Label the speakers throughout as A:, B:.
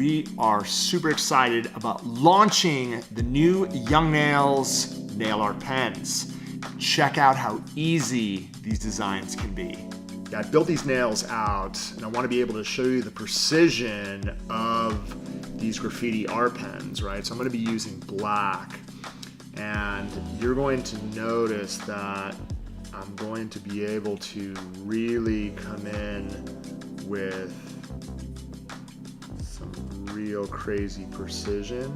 A: We are super excited about launching the new Young Nails nail art pens. Check out how easy these designs can be. Yeah, I built these nails out and I want to be able to show you the precision of these graffiti art pens, right? So I'm going to be using black, and you're going to notice that I'm going to be able to really come in with some real crazy precision.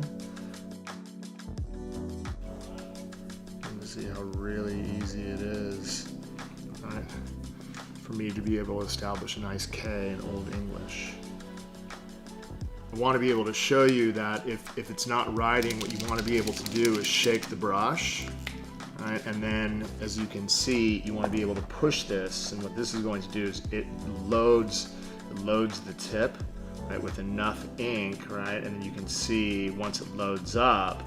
A: And see how really easy it is, right, for me to be able to establish a nice K in Old English. I want to be able to show you that if it's not writing, what you want to be able to do is shake the brush, right? And then, as you can see, you want to be able to push this, and what this is going to do is it loads the tip, right, with enough ink, right? And then you can see once it loads up,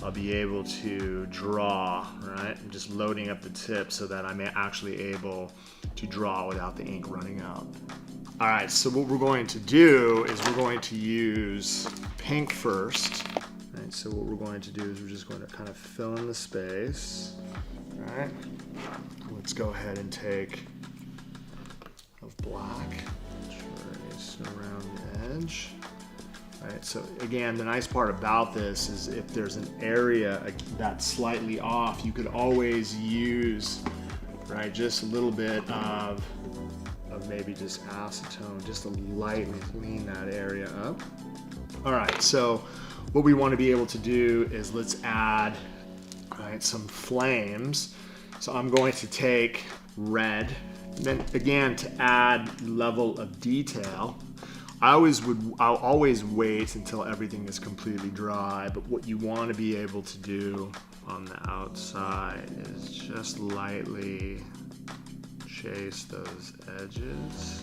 A: I'll be able to draw, right? I'm just loading up the tip so that I'm actually able to draw without the ink running out. All right, so what we're going to do is we're going to use pink first. Right, so what we're going to do is we're just going to kind of fill in the space. All right, let's go ahead and take of black, trace around the edge. All right, so again, the nice part about this is if there's an area that's slightly off, you could always use, right, just a little bit of maybe just acetone, just to lightly clean that area up. All right, so what we want to be able to do is let's add, right, some flames. So I'm going to take red, and then again, to add level of detail, I'll always wait until everything is completely dry, but what you want to be able to do on the outside is just lightly chase those edges.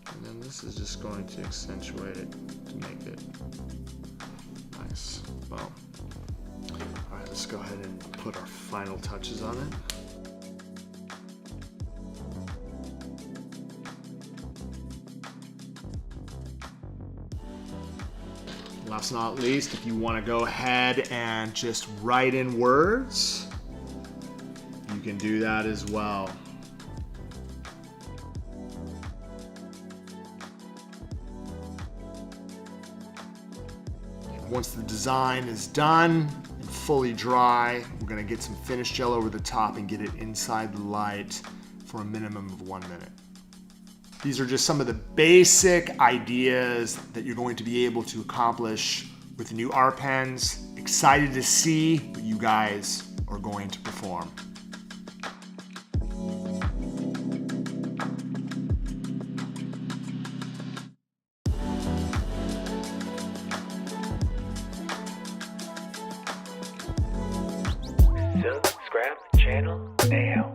A: And then this is just going to accentuate it to make it nice. Well, all right, let's go ahead and put our final touches on it. Last but not least, if you want to go ahead and just write in words, you can do that as well. Once the design is done and fully dry, we're going to get some finish gel over the top and get it inside the light for a minimum of 1 minute. These are just some of the basic ideas that you're going to be able to accomplish with the new art pens. Excited to see what you guys are going to perform.
B: Subscribe to the channel now.